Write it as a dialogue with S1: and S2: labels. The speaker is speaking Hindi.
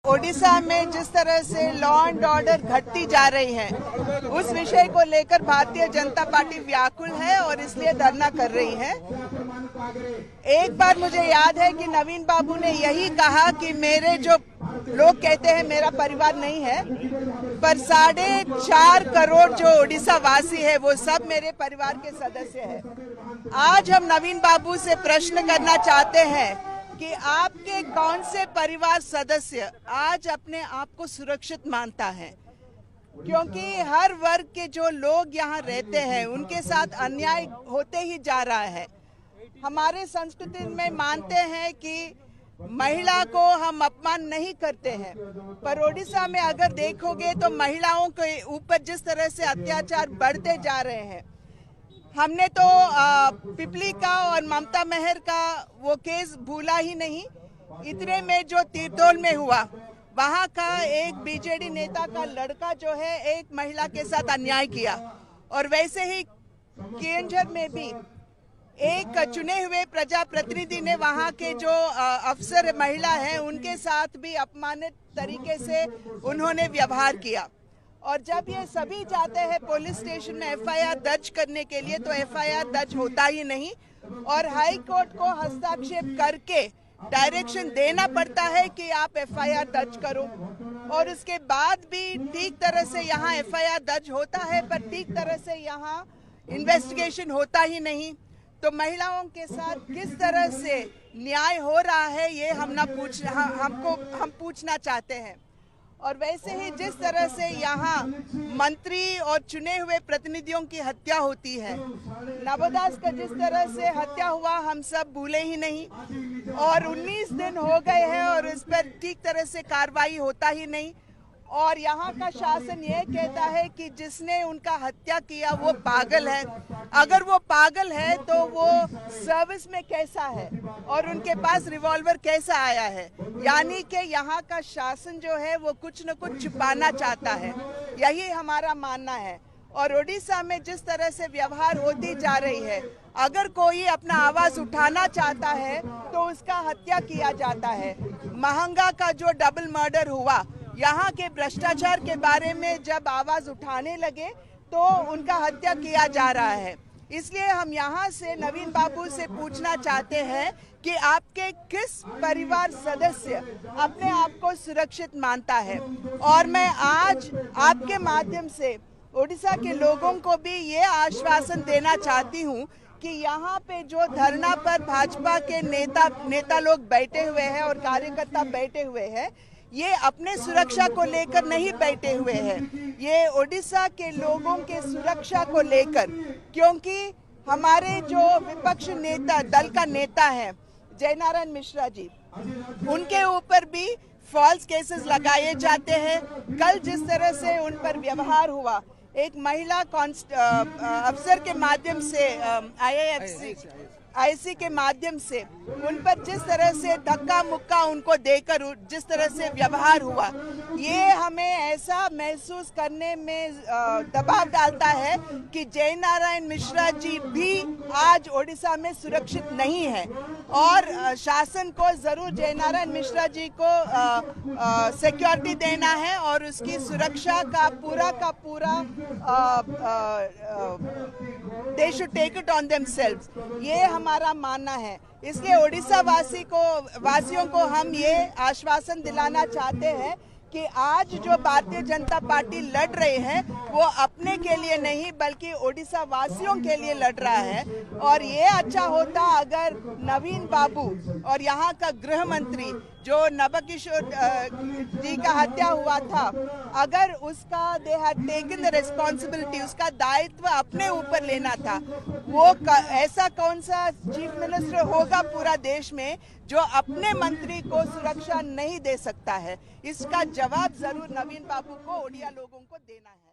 S1: ओडिशा में जिस तरह से लॉ एंड ऑर्डर घटती जा रही है, उस विषय को लेकर भारतीय जनता पार्टी व्याकुल है और इसलिए धरना कर रही है। एक बार मुझे याद है कि नवीन बाबू ने यही कहा कि मेरे जो लोग कहते हैं मेरा परिवार नहीं है, पर 4.5 करोड़ जो ओडिशा वासी है वो सब मेरे परिवार के सदस्य हैं। आज हम नवीन बाबू से प्रश्न करना चाहते हैं कि आपके कौन से परिवार सदस्य आज अपने आप को सुरक्षित मानता है, क्योंकि हर वर्ग के जो लोग यहाँ रहते हैं उनके साथ अन्याय होते ही जा रहा है। हमारे संस्कृति में मानते हैं कि महिला को हम अपमान नहीं करते हैं, पर ओडिशा में अगर देखोगे तो महिलाओं के ऊपर जिस तरह से अत्याचार बढ़ते जा रहे हैं। हमने तो पिपली का और ममता मेहर का वो केस भूला ही नहीं। इतने में जो तीरदोल में हुआ, वहां का एक बीजेडी नेता का लड़का जो है एक महिला के साथ अन्याय किया, और वैसे ही केंझर में भी एक चुने हुए प्रजा प्रतिनिधि ने वहां के जो अफसर महिला हैं उनके साथ भी अपमानित तरीके से उन्होंने व्यवहार किया। और जब ये सभी जाते हैं पुलिस स्टेशन में एफआईआर दर्ज करने के लिए, तो एफआईआर दर्ज होता ही नहीं और हाई कोर्ट को हस्तक्षेप करके डायरेक्शन देना पड़ता है कि आप एफआईआर दर्ज करो। और उसके बाद भी ठीक तरह से यहाँ एफआईआर दर्ज होता है, पर ठीक तरह से यहाँ इन्वेस्टिगेशन होता ही नहीं। तो महिलाओं के साथ किस तरह से न्याय हो रहा है ये हम पूछना चाहते हैं। और वैसे ही जिस तरह से यहाँ मंत्री और चुने हुए प्रतिनिधियों की हत्या होती है, नवोदास का जिस तरह से हत्या हुआ हम सब भूले ही नहीं, और 19 दिन हो गए हैं और इस पर ठीक तरह से कार्रवाई होता ही नहीं। और यहाँ का शासन ये कहता है कि जिसने उनका हत्या किया वो पागल है। अगर वो पागल है तो वो सर्विस में कैसा है और उनके पास रिवॉल्वर कैसा आया है? यानी कि यहाँ का शासन जो है वो कुछ न कुछ छुपाना चाहता है, यही हमारा मानना है। और ओडिशा में जिस तरह से व्यवहार होती जा रही है, अगर कोई अपना आवाज उठाना चाहता है तो उसका हत्या किया जाता है। महंगा का जो डबल मर्डर हुआ, यहाँ के भ्रष्टाचार के बारे में जब आवाज उठाने लगे तो उनका हत्या किया जा रहा है। इसलिए हम यहाँ से नवीन बाबू से पूछना चाहते हैं कि आपके किस परिवार सदस्य अपने आप को सुरक्षित मानता है। और मैं आज आपके माध्यम से ओडिशा के लोगों को भी ये आश्वासन देना चाहती हूँ कि यहाँ पे जो धरना पर भाजपा के नेता लोग बैठे हुए हैं और कार्यकर्ता बैठे हुए हैं, ये अपने सुरक्षा को लेकर नहीं बैठे हुए हैं, ये ओडिशा के लोगों के सुरक्षा को लेकर। क्योंकि हमारे जो विपक्ष नेता दल का नेता है जयनारायण मिश्रा जी, उनके ऊपर भी फॉल्स केसेस लगाए जाते हैं। कल जिस तरह से उन पर व्यवहार हुआ, एक महिला अफसर के माध्यम से आईसी के माध्यम से उन पर जिस तरह से धक्का मुक्का उनको देकर जिस तरह से व्यवहार हुआ, ये हमें ऐसा महसूस करने में दबाव डालता है कि जयनारायण मिश्रा जी भी आज ओडिशा में सुरक्षित नहीं है। और शासन को जरूर जयनारायण मिश्रा जी को सिक्योरिटी देना है और उसकी सुरक्षा का पूरा they should take it on themselves, ये हमारा मानना है। इसलिए ओडिशा वासियों को हम ये आश्वासन दिलाना चाहते हैं कि आज जो भारतीय जनता पार्टी लड़ रहे हैं वो अपने के लिए नहीं बल्कि ओडिशा वासियों के लिए लड़ रहा है। और ये अच्छा होता अगर नवीन बाबू और यहाँ का गृह मंत्री जो नवकिशोर जी का हत्या हुआ था, अगर उसका they had taken the responsibility, उसका दायित्व अपने ऊपर लेना था। वो ऐसा कौन सा चीफ मिनिस्टर होगा पूरा देश में जो अपने मंत्री को सुरक्षा नहीं दे सकता है? इसका जवाब जरूर नवीन बाबू को ओडिया लोगों को देना है।